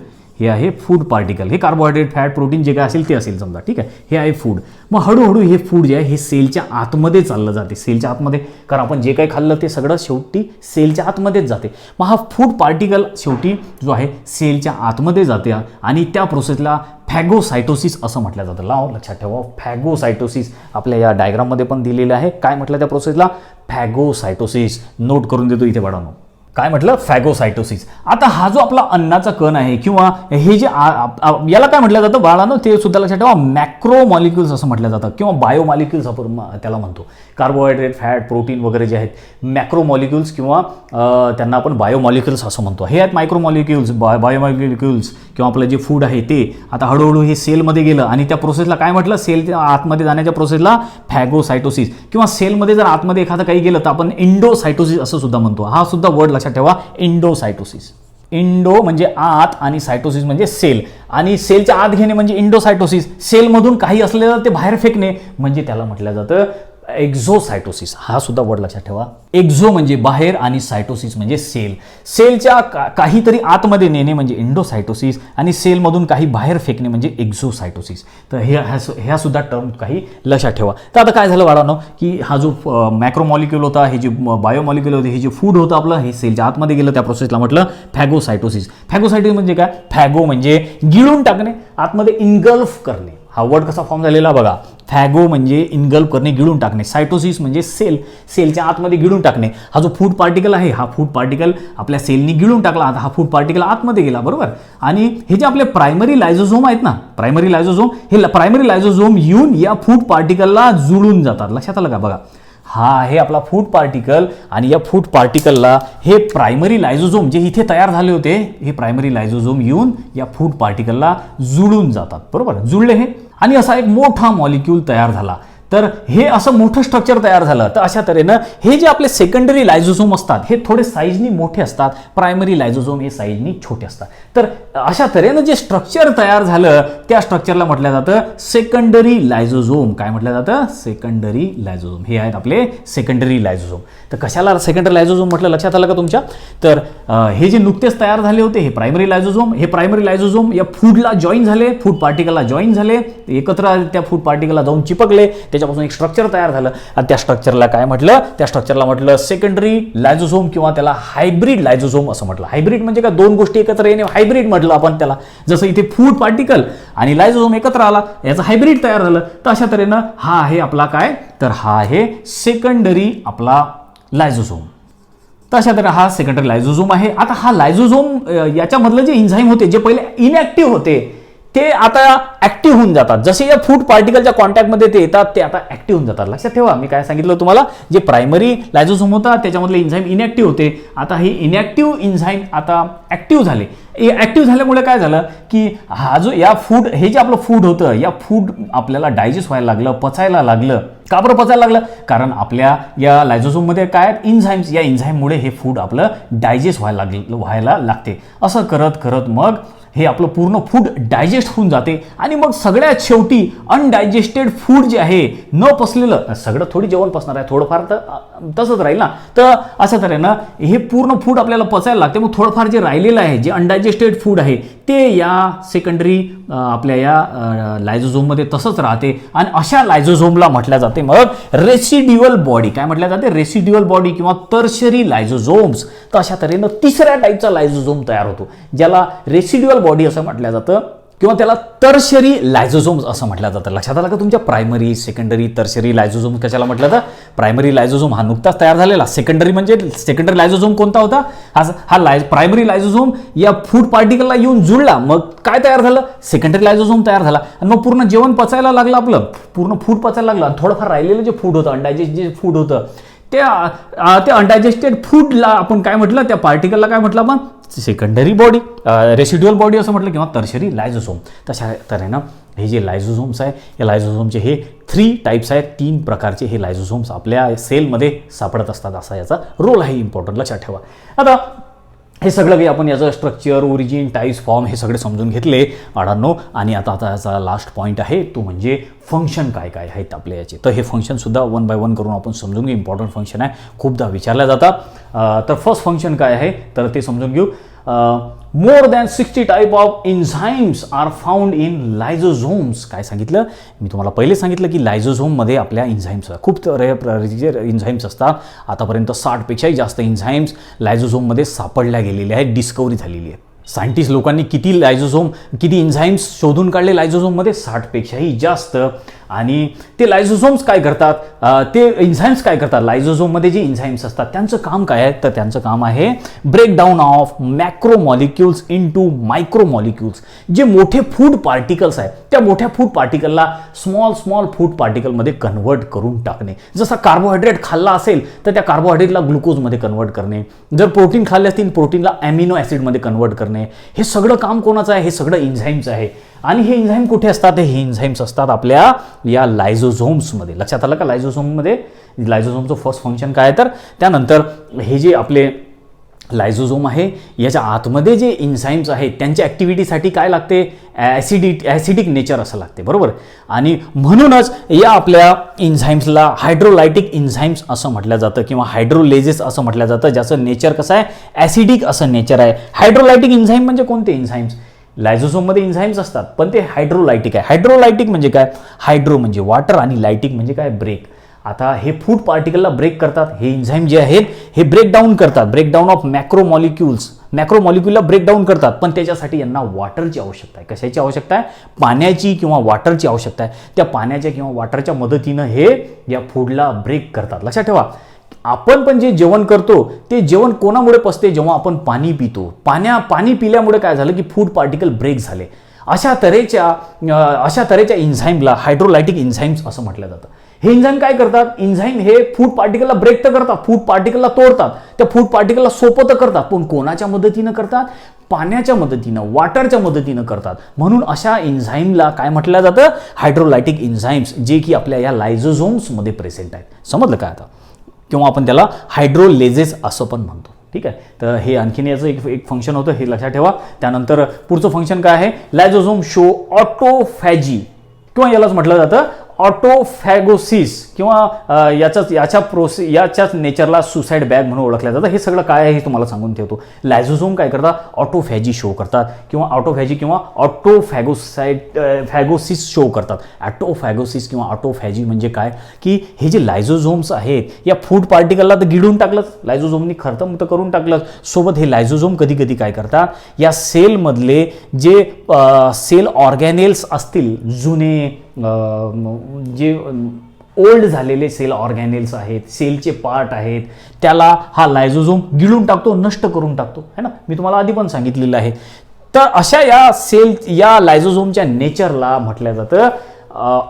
हे आहे फूड पार्टिकल. हे कार्बोहायड्रेट, फॅट, प्रोटीन जे काय असेल ते असेल समजा, ठीक आहे. हे आहे फूड. मग हळूहळू हे फूड जे आहे हे सेलच्या आतमध्ये चाललं जाते, सेलच्या आतमध्ये. कारण आपण जे काही खाल्लं ते सगळं शेवटी सेलच्या आतमध्येच जाते. मग हा फूड पार्टिकल शेवटी जो आहे सेलच्या आतमध्ये जाते आणि त्या प्रोसेसला फॅगोसायटोसिस असं म्हटलं जातं. लक्षात ठेवा, फॅगोसायटोसिस आपल्या या डायग्राममध्ये पण दिलेलं आहे. काय म्हटलं त्या प्रोसेसला? फॅगोसायटोसिस. नोट करून देतो इथे बाळांनो. काय म्हटलं? फॅगोसायटोसिस. आता हा जो आपला अन्नाचा कण आहे किंवा हे जे याला काय म्हटलं जातं बाळांनो, ते सुद्धा लक्षात ठेवा, मॅक्रो मॉलिक्युल्स असं म्हटलं जातं किंवा बायो मॉलिक्युल्स आपण त्याला म्हणतो. कार्बोहायड्रेट, फॅट, प्रोटीन वगैरे जे आहेत मॅक्रो मॉलिक्युल्स किंवा त्यांना आपण बायो मॉलिक्युल्स असं म्हणतो. हे आहेत मायक्रो मॉलिक्युल्स, बायो मॉलिक्युल्स किंवा आपलं जे फूड आहे ते. आता हळूहळू हे सेलमध्ये गेलं आणि त्या प्रोसेसला काय म्हटलं? सेलच्या आतमध्ये जाण्याच्या प्रोसेसला फॅगोसायटोसिस. किंवा सेलमध्ये जर आतमध्ये एखादं काही गेलं तर आपण एंडोसायटोसिस असं सुद्धा म्हणतो. हा सुद्धा वर्ड लक्षात ठेवा, एंडोसायटोसिस. इंडो म्हणजे आत आणि सायटोसिस म्हणजे सेल. आणि सेलच्या आत घेणे म्हणजे इंडोसायटोसिस. सेलमधून काही असलेलं ते बाहेर फेकणे म्हणजे त्याला म्हटलं जातं एक्झोसायटोसिस. हा सुद्धा वर्ड लक्षात ठेवा. एक्झो म्हणजे बाहेर आणि सायटोसिस म्हणजे सेल. सेलच्या काहीतरी आतमध्ये नेणे म्हणजे इंडोसायटोसिस आणि सेलमधून काही बाहेर फेकणे म्हणजे एक्झोसायटोसिस. तर ह्या सुद्धा टर्म काही लक्षात ठेवा. तर आता काय झालं बाळांनो की हा जो मॅक्रो मॉलिक्युल होता, हे जे बायो मॉलिक्युल होते, हे जे फूड होतं आपलं, हे सेलच्या आतमध्ये गेलं, त्या प्रोसेसला म्हटलं फॅगोसायटोसिस. फॅगोसायटोसिस म्हणजे काय? फॅगो म्हणजे गिळून टाकणे, आतमध्ये इनगल्फ करणे. हा वर्ड कसा फॉर्म झालेला बघा. फॅगो म्हणजे इनगल्फ करणे, गिळून टाकणे. सायटोसिस म्हणजे सेल, सेलच्या आतमध्ये गिळून टाकणे. हा जो फूड पार्टिकल आहे, हा फूड पार्टिकल आपल्या सेलनी गिळून टाकला. आता हा फूड पार्टिकल आतमध्ये गेला, बरोबर. आणि हे जे आपले प्रायमरी लायझोझोम आहेत ना, प्रायमरी लायझोझोम, हे प्रायमरी लायझोझोम येऊन या फूड पार्टिकलला जुळून जातात. लक्षात आलं का? बघा हा आहे आपला फूड पार्टिकल आणि या फूड पार्टिकलला हे प्रायमरी लायझोझोम जे इथे तयार झाले होते, हे प्रायमरी लायझोझोम येऊन या फूड पार्टिकलला जुळून जातात, बरोबर. जुळले हे आणि असा एक मोठा मॉलिक्यूल तयार झाला. तर हे असं मोठं स्ट्रक्चर तयार झालं. तर अशा तऱ्हेनं हे जे आपले सेकंडरी लायझोझोम असतात हे थोडे साईजनी मोठे असतात, प्रायमरी लायझोझोम हे साईजनी छोटे असतात. तर अशा तऱ्हेनं जे स्ट्रक्चर तयार झालं त्या स्ट्रक्चरला म्हटलं जातं सेकंडरी लायझोझोम. काय म्हटलं जातं? सेकंडरी लायझोझोम. हे आहेत आपले सेकंडरी लायझोझोम. तर कशाला सेकंडरी लायझोझोम म्हटलं लक्षात आलं का तुमच्या? तर हे जे नुकतेच तयार झाले होते हे प्रायमरी लायझोझोम, हे प्रायमरी लायझोझोम या फूडला जॉईन झाले, फूड पार्टिकलला जॉईन झाले, एकत्र त्या फूड पार्टिकलला जाऊन चिपकले, त्याच्यापासून एक स्ट्रक्चर तयार झालं आणि त्या स्ट्रक्चरला काय म्हटलं? त्या स्ट्रक्चरला म्हटलं सेकंडरी लायझोझोम किंवा त्याला हायब्रिड लायझोझोम असं म्हटलं. हायब्रिड म्हणजे काय? दोन गोष्टी एकत्र येणे, हायब्रिड म्हटलं आपण त्याला. जसं इथे फूड पार्टिकल आणि लायझोझोम एकत्र आला, याचं हायब्रिड तयार झालं. तर अशा तऱ्हेनं हा आहे आपला काय? तर हा आहे सेकंडरी आपला लायझोझोम. तर अशा तऱ्हेने हा सेकंडरी लायझोझोम आहे. आता हा लायझोझोम याच्यामधलं जे एन्झाईम होते जे पहिले इनॅक्टिव्ह होते ते आता ऍक्टिव्ह होऊन जातात. जसे या फूड पार्टिकलच्या कॉन्टॅक्टमध्ये ते येतात ते आता ऍक्टिव्ह होऊन जातात. लक्षात ठेवा मी काय सांगितलं तुम्हाला, जे प्रायमरी लायझोझोम होता त्याच्यामधले एन्झाईम इनॅक्टिव्ह होते, आता हे इनॅक्टिव्ह एन्झाईम आता ऍक्टिव्ह झाले. ऍक्टिव्ह झाल्यामुळे काय झालं की हा जो या फूड, हे जे आपलं फूड होतं, या फूड आपल्याला डायजेस्ट व्हायला लागलं, पचायला लागलं. का बरं पचायला लागलं? कारण आपल्या या लायझोझोममध्ये काय आहेत? एन्झाईम्स. या एन्झाईममुळे हे फूड आपलं डायजेस्ट व्हायला लागते. असं करत करत मग हे आपलं पूर्ण फूड डायजेस्ट होऊन जाते आणि मग सगळ्यात शेवटी अनडायजेस्टेड फूड जे आहे, न पचलेलं, सगळं थोडी जेवण पचणार आहे, थोडंफार तर तसंच राहील ना. तर अशा तऱ्हेनं हे पूर्ण फूड आपल्याला पचायला लागते. मग थोडंफार जे राहिलेलं आहे, जे अनडायजेस्टेड फूड आहे ते या सेकंडरी आपल्या या लायझोझोममध्ये तसंच राहते आणि अशा लायझोझोमला म्हटलं जाते मग रेसिड्युअल बॉडी. काय म्हटलं जाते? रेसिड्युअल बॉडी किंवा टर्शरी लायझोझोम्स. तर अशा तऱ्हेनं तिसऱ्या टाईपचा लायझोझोम तयार होतो ज्याला रेसिड्युअल बॉडी असं म्हटलं जातं किंवा त्याला टर्शरी लायझोझोम्स असं म्हटलं जातं. लक्षात आलं का तुमच्या? प्रायमरी, सेकंडरी, टर्शरी लायझोझोम कशाला म्हटलं जातं? प्रायमरी लायझोझोम हा नुकताच तयार झालेला. सेकंडरी म्हणजे सेकंडरी लायझोझोम कोणता होता? हा प्रायमरी लायझोझोम या फूड पार्टिकलला येऊन जुळला, मग काय तयार झालं? सेकंडरी लायझोझोम तयार झाला आणि मग पूर्ण जेवण पचायला लागलं, आपलं पूर्ण फूड पचायला लागलं. थोडंफार राहिलेलं जे फूड होतं, अनडायजेस्ट जे फूड होतं, त्या अनडायजेस्टेड फूडला आपण काय म्हटलं? त्या पार्टिकलला काय म्हटलं आपण? सेकंडरी बॉडी, रेसिड्युअल बॉडी असं म्हटलं, किंवा टर्शरी लायझोझोम. तशा तऱ्हेनं हे जे लायझोझोम्स आहे, या लायझोझोमचे हे 3 टाईप्स आहेत. 3 प्रकारचे हे लायझोझोम्स आपल्या सेलमध्ये सापडत असतात. असा याचा रोल आहे, इम्पॉर्टंट लक्षात ठेवा. आता हे सगळं काही आपण याचं स्ट्रक्चर, ओरिजिन, टाईप्स, फॉर्म हे सगळे समजून घेतले अडांनो. आणि आता याचा लास्ट पॉईंट आहे तो म्हणजे फंक्शन काय काय आहेत आपले याचे. तर हे फंक्शनसुद्धा 1 बाय 1 करून आपण समजून घेऊ. इम्पॉर्टंट फंक्शन आहे, खूपदा विचारल्या जातात. तर फर्स्ट फंक्शन काय आहे तर ते समजून घेऊ. More than 60 type of enzymes are found in lysosomes. काय सांगितलं मी तुम्हाला? पहिले सांगितलं की लायझोझोममध्ये आपल्या एन्झाईम्स खूप एन्झाईम्स असतात. आतापर्यंत 60 पेक्षाही जास्त एन्झाईम्स लायझोझोममध्ये सापडल्या गेलेल्या आहेत, डिस्कवरी झालेली आहे. सायंटिस्ट लोकांनी किती एन्झाईम्स शोधून काढले लायझोझोममध्ये? 60 पेक्षाही जास्त. आणि ते लायझोझोम्स काय करतात? ते एन्झाईम्स काय करतात? लायझोझोममध्ये जे एन्झाईम्स असतात त्यांचं काम काय आहे? तर त्यांचं काम आहे break down of macro molecules into micro molecules. जे मोठे फूड पार्टिकल्स आहेत त्या मोठ्या फूड पार्टिकलला स्मॉल फूड पार्टिकलमध्ये कन्वर्ट करून टाकणे. जसा कार्बोहायड्रेट खाल्ला असेल तर त्या कार्बोहायड्रेटला ग्लुकोजमध्ये कन्वर्ट करणे. जर प्रोटीन खाल्ले असतील प्रोटीनला अॅमिनो ॲसिडमध्ये कन्वर्ट करणे. हे सगळं काम कोणाचं आहे? हे सगळं एन्झाईम्स आहे. आणि हे एन्झाईम कुठे असतात? हे एन्झाईम्स असतात आपल्या या लायझोझोम्समध्ये. लक्षात आलं का? लायझोझोमचं फर्स्ट फंक्शन काय आहे तर त्यानंतर हे जे आपले लायझोझोम आहे याच्या आतमध्ये जे एन्झाईम्स आहेत त्यांच्या ॲक्टिव्हिटीसाठी काय लागते? ॲसिडिक नेचर असं लागते, बरोबर. आणि म्हणूनच या आपल्या एन्झाईम्सला हायड्रोलायटिक एन्झाईम्स असं म्हटलं जातं किंवा हायड्रोलेजेस असं म्हटलं जातं, ज्याचं नेचर कसं आहे? ॲसिडिक असं नेचर आहे. हायड्रोलायटिक एन्झाईम म्हणजे कोणते एन्झाईम्स? लायझोझोममध्ये एन्झाईम्स असतात पण ते हायड्रोलायटिक आहे. हायड्रोलायटिक म्हणजे काय? हायड्रो म्हणजे वॉटर आणि लायटिक म्हणजे काय? ब्रेक. आता हे फूड पार्टिकलला ब्रेक करतात. हे एन्झाईम जे आहेत हे ब्रेक डाऊन करतात. ब्रेक डाऊन ऑफ मॅक्रो मॉलिक्युलला ब्रेक डाऊन करतात. पण त्याच्यासाठी यांना वॉटरची आवश्यकता आहे. कशाची आवश्यकता आहे? पाण्याची किंवा वॉटरची आवश्यकता आहे. त्या पाण्याच्या किंवा वॉटरच्या मदतीनं हे या फूडला ब्रेक करतात. लक्षात ठेवा, आपण पण जे जेवण करतो ते जेवण कोणामुळे पचते? जेव्हा आपण पाणी पितो. पाणी पिल्यामुळे काय झालं की फूड पार्टिकल ब्रेक झाले. अशा तऱ्हेच्या एन्झाईमला हायड्रोलायटिक एन्झाईम्स असं म्हटलं जातं. हे एन्झाईम काय करतात? एन्झाईम हे फूड पार्टिकलला ब्रेक तर करतात, फूड पार्टिकलला तोडतात, त्या फूड पार्टिकलला सोपं तर करतात, पण कोणाच्या मदतीनं करतात? पाण्याच्या मदतीनं, वॉटरच्या मदतीनं करतात. म्हणून अशा एन्झाईमला काय म्हटलं जातं? हायड्रोलायटिक एन्झाईम्स, जे की आपल्या या लायझोझोम्समध्ये प्रेझेंट आहेत. समजलं काय आता? किंवा आपण त्याला हायड्रोलेजेस असं पण म्हणतो. ठीक आहे, तर हे आणखीन याचं एक फंक्शन होतं, हे लक्षात ठेवा. त्यानंतर पुढचं फंक्शन काय आहे? लायझोझोम शो ऑटोफॅजी किंवा यालाच म्हटलं जातं ऑटोफॅगोसिस किंवा याच्याच नेचरला सुसाईड बॅग म्हणून ओळखलं जातं. हे सगळं काय आहे हे तुम्हाला सांगून ठेवतो. लायझोझोम काय करतात? ऑटोफॅजी शो करतात किंवा ऑटोफॅजी किंवा फॅगोसिस शो करतात. ऑटोफॅगोसिस किंवा ऑटोफॅजी म्हणजे काय की हे जे लायझोझोम्स आहेत या फूड पार्टिकलला तर गिळून टाकलंच, लायझोझोमनी खर्तमुक्त करून टाकलं. सोबत हे लायझोझोम कधी कधी काय करतात? या सेलमधले जे सेल ऑर्गॅनेल्स असतील, जुने जे ओल्ड झालेले सेल ऑर्गॅनेल्स आहेत, सेलचे पार्ट आहेत, त्याला हा लायझोझोम गिळून टाकतो, नष्ट करून टाकतो, है ना. मी तुम्हाला आधी पण सांगितलेलं आहे. तर अशा या लायझोझोमच्या नेचरला म्हटलं जातं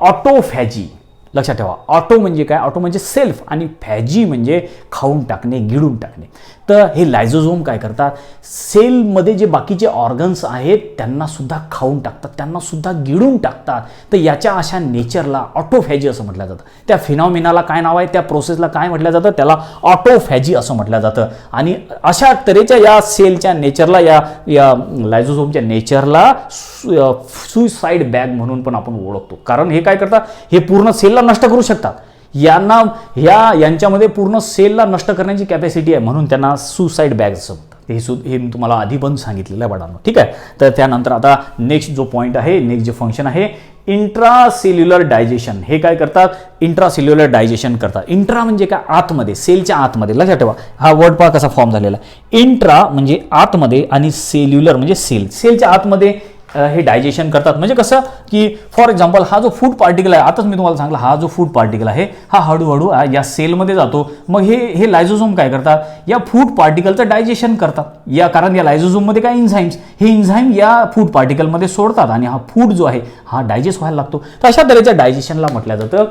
ऑटोफॅजी. लक्षात ठेवा, ऑटो म्हणजे काय? ऑटो म्हणजे सेल्फ आणि फॅजी म्हणजे खाऊन टाकणे, गिळून टाकणे. तर हे लायझोझोम काय करतात? सेलमध्ये जे बाकीचे ऑर्गन्स आहेत त्यांना सुद्धा खाऊन टाकतात, त्यांना सुद्धा गिळून टाकतात. तर याच्या अशा नेचरला ऑटोफॅजी असं म्हटलं जातं. त्या फिनॉमिनाला काय नाव आहे? त्या प्रोसेसला काय म्हटलं जातं? त्याला ऑटोफॅजी असं म्हटलं जातं. आणि अशा तऱ्हेच्या या सेलच्या नेचरला, या लायझोझोमच्या नेचरला सुसाईड बॅग म्हणून पण आपण ओळखतो. कारण हे काय करतात? हे पूर्ण सेलला नष्ट करू शकतात. यांच्यामध्ये पूर्ण सेलला नष्ट करण्याची कॅपॅसिटी आहे, म्हणून त्यांना सुसाईड बॅग असं म्हणतात. हे मी तुम्हाला आधी पण सांगितलेलं आहे बाळांनो. ठीक आहे, तर त्यानंतर आता नेक्स्ट जो पॉईंट आहे, नेक्स्ट जे फंक्शन आहे इंट्रासेल्युलर डायजेशन. हे काय करतात? इंट्रासेल्युलर डायजेशन करतात. इंट्रा म्हणजे काय? आतमध्ये, सेलच्या आतमध्ये. लक्षात ठेवा, हा वर्ड पहा कसा फॉर्म झालेला. इंट्रा म्हणजे आतमध्ये आणि सेल्युलर म्हणजे सेलच्या आतमध्ये हे डायजेशन करतात. म्हणजे कसं की फॉर एक्झाम्पल हा जो फूड पार्टिकल आहे, आताच मी तुम्हाला सांगितलं, हा जो फूड पार्टिकल आहे हा हळूहळू या सेलमध्ये जातो. मग हे लायझोझोम काय करतात, या फूड पार्टिकलचं डायजेशन करतात. कारण या लायझोझोममध्ये काय एन्झाईम्स, हे एन्झाईम या फूड पार्टिकलमध्ये सोडतात आणि हा फूड जो आहे हा डायजेस्ट व्हायला लागतो. तर अशा तऱ्हेच्या डायजेशनला म्हटलं जातं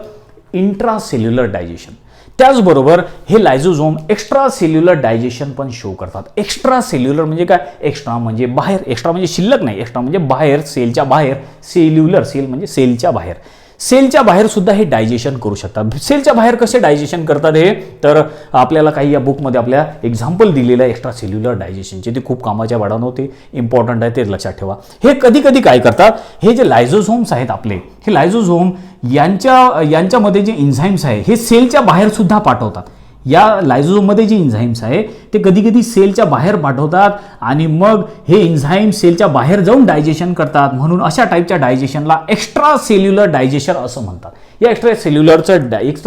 इंट्रासेल्युलर डायजेशन. त्याचबरोबर हे लायझोझोम एक्स्ट्रा सेल्युलर डायजेशन पण शो करतात. एक्स्ट्रा सेल्युलर म्हणजे काय, एक्स्ट्रा म्हणजे बाहेर, एक्स्ट्रा म्हणजे शिल्लक नाही, एक्स्ट्रा म्हणजे बाहेर, सेलच्या बाहेर. सेल्युलर, सेल म्हणजे सेलच्या बाहेर. सेलच्या बाहेर सुद्धा हे डायजेशन करू शकतात. सेलच्या बाहेर कसे डायजेशन करतात हे, तर आपल्याला काही या बुकमध्ये आपल्या एक्झाम्पल दिलेलं आहे एक्स्ट्रा सेल्युलर डायजेशनचे. ते खूप कामाच्या वाढवणं होते, इम्पॉर्टंट आहे, ते लक्षात ठेवा. हे कधी कधी काय करतात, हे जे लायझोझोम्स आहेत आपले, हे लायझोझोम यांच्यामध्ये जे एन्झाईम्स आहे हे सेलच्या बाहेर सुद्धा पाठवतात. या लायझोझोममध्ये जे एन्झाईम्स आहे ते कधी कधी सेलच्या बाहेर पाठवतात आणि मग हे एन्झाईम सेलच्या बाहेर जाऊन डायजेशन करतात. म्हणून अशा टाईपच्या डायजेशनला एक्स्ट्रा सेल्युलर डायजेशन असं म्हणतात. या एक्स्ट्रा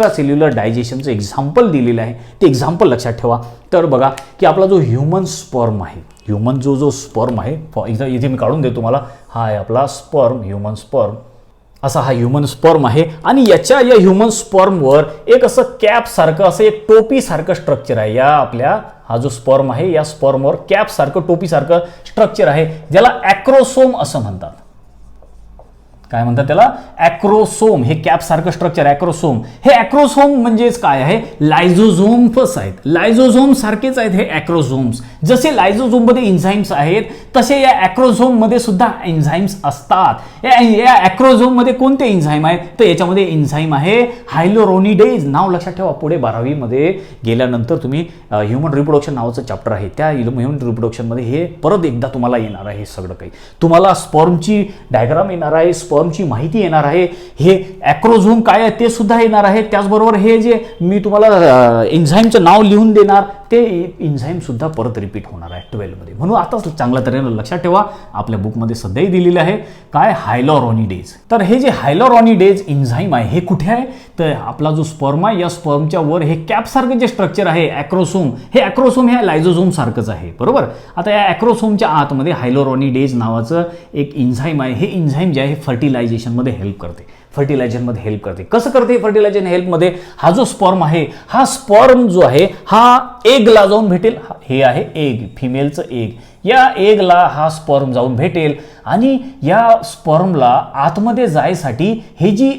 सेल्युलर डायजेशनचं एक्झाम्पल दिलेलं आहे, ते एक्झाम्पल लक्षात ठेवा. तर बघा की आपला जो ह्युमन स्पर्म आहे, ह्युमन जो स्पर्म आहे, इथे मी काढून देतो तुम्हाला, हा आहे आपला स्पर्म, ह्युमन स्पर्म. असा हा ह्युमन स्पर्म आहे आणि या ह्युमन स्पर्मवर एक असं कॅप सारखं, असं एक टोपी सारखं स्ट्रक्चर आहे. या आपल्या हा जो स्पर्म आहे या स्पर्मवर कॅप सारखं, टोपी सारखं स्ट्रक्चर आहे, ज्याला ॲक्रोसोम असं म्हणतात. काय म्हणतात त्याला, ॲक्रोसोम. हे कॅप सारखं स्ट्रक्चर ॲक्रोसोम. हे ॲक्रोसोम म्हणजेच काय आहे, लायझोझोम्स आहेत. लायझोझोम सारखेच आहेत हे ॲक्रोसोम्स. जसे लायझोझोममध्ये एन्झाईम्स आहेत तसे या ॲक्रोझोममध्ये सुद्धा एन्झाईम्स असतात. या ॲक्रोझोममध्ये कोणते एन्झाईम आहेत, तर याच्यामध्ये एन्झाईम आहे हायलोरोनिडेज. नाव लक्षात ठेवा, पुढे 12वी मध्ये गेल्यानंतर तुम्ही ह्युमन रिप्रोडक्शन नावाचं चॅप्टर आहे, त्या ह्युमन रिप्रोडक्शनमध्ये हे परत एकदा तुम्हाला येणार आहे. हे सगळं काही तुम्हाला स्पर्मची डायग्राम येणार आहे, स्पर्मची माहिती येणार आहे, हे ॲक्रोझोम काय आहे ते सुद्धा येणार आहे. त्याचबरोबर हे जे मी तुम्हाला एन्झाईमचं नाव लिहून देणार ते एन्झाईम सुद्धा परत रिपीट होणार आहे 12 मध्ये. म्हणून आताच चांगल्या तऱ्हेने लक्षात ठेवा, आपल्या बुकमध्ये सध्याही दिलेलं आहे काय, हायलोरोनिडेज. तर हे जे हायलोरोनिडेज एन्झाईम आहे हे कुठे आहे, तर आपला जो स्पर्म आहे या स्पर्मच्या वर हे कॅप सारखं जे स्ट्रक्चर आहे ॲक्रोसोम, हे ॲक्रोसोम हे लायझोझोम सारखंच आहे, बरोबर. आता या ॲक्रोसोमच्या आतमध्ये हायलोरोनिडेज नावाचं एक एन्झाईम आहे. हे एन्झाईम जे आहे फर्टिलायझेशनमध्ये हेल्प करते. कसं करते फर्टिलायझेशन हेल्पमध्ये, हा जो स्पर्म आहे, हा स्पर्म जो आहे हा एगला जाऊन भेटेल. हे आहे एग, फिमेलचं एग. या एगला हा स्पर्म जाऊन भेटेल आणि या स्पर्मला आतमध्ये जायसाठी हे जी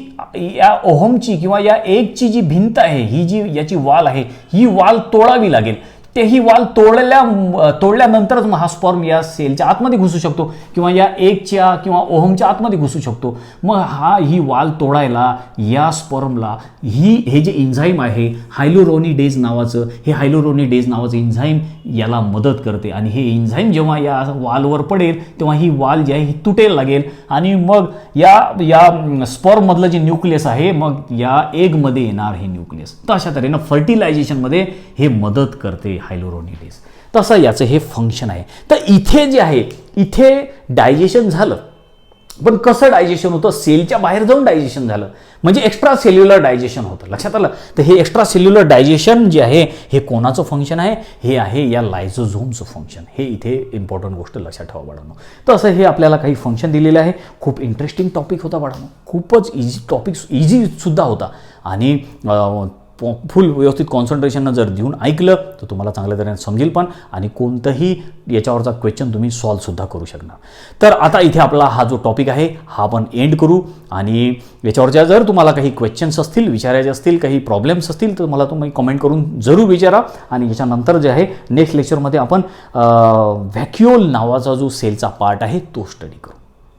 या ओहमची किंवा या एगची जी भिंत आहे, ही जी याची वाल आहे, ही वाल तोडावी लागेल. ते ही वाल तोडल्यानंतरच मग हा स्पर्म या सेलच्या आतमध्ये घुसू शकतो किंवा या एगच्या किंवा ओहमच्या आतमध्ये घुसू शकतो. मग ही वाल तोडायला या स्पर्मला हे जे एन्झाईम आहे हायलोरोनिडेज नावाचं, हे हायलोरोनिडेज नावाचं एन्झाईम याला मदत करते आणि हे एन्झाईम जेव्हा या वालवर पडेल तेव्हा ही वाल जी आहे ही तुटेल लागेल आणि मग या स्पर्ममधलं जे न्यूक्लियस आहे मग या एगमध्ये येणार हे न्यूक्लियस. तर अशा तऱ्हेनं फर्टिलायझेशनमध्ये हे मदत करते हायलोरोनिडेज. तसं याचं हे फंक्शन आहे. तर इथे जे आहे, इथे डायजेशन झालं, पण कसं डायजेशन होतं, सेलच्या बाहेर जाऊन डायजेशन झालं, म्हणजे एक्स्ट्रा सेल्युलर डायजेशन होतं. लक्षात आलं. तर हे एक्स्ट्रा सेल्युलर डायजेशन जे आहे हे कोणाचं फंक्शन आहे, हे आहे या लायझोझोमचं फंक्शन. हे इथे इम्पॉर्टंट गोष्ट लक्षात ठेवा बाळांनो. तर असं हे आपल्याला काही फंक्शन दिलेलं आहे. खूप इंटरेस्टिंग टॉपिक होता बाळांनो, खूपच इझी टॉपिक, इझी सुद्धा होता आणि फुल व्यवस्थित कॉन्सन्ट्रेशननं जर देऊन ऐकलं तर तुम्हाला चांगल्या तऱ्हेने समजेल पण, आणि कोणतंही याच्यावरचा क्वेश्चन तुम्ही सॉल्व्हसुद्धा करू शकणार. तर आता इथे आपला हा जो टॉपिक आहे हा आपण एंड करू आणि याच्यावरच्या जर तुम्हाला काही क्वेश्चन्स असतील, विचारायचे असतील, काही प्रॉब्लेम्स असतील तर मला तुम्ही कमेंट करून जरूर विचारा. आणि याच्यानंतर जे आहे नेक्स्ट लेक्चरमध्ये आपण व्हॅक्युओल नावाचा जो सेलचा पार्ट आहे तो स्टडी करू.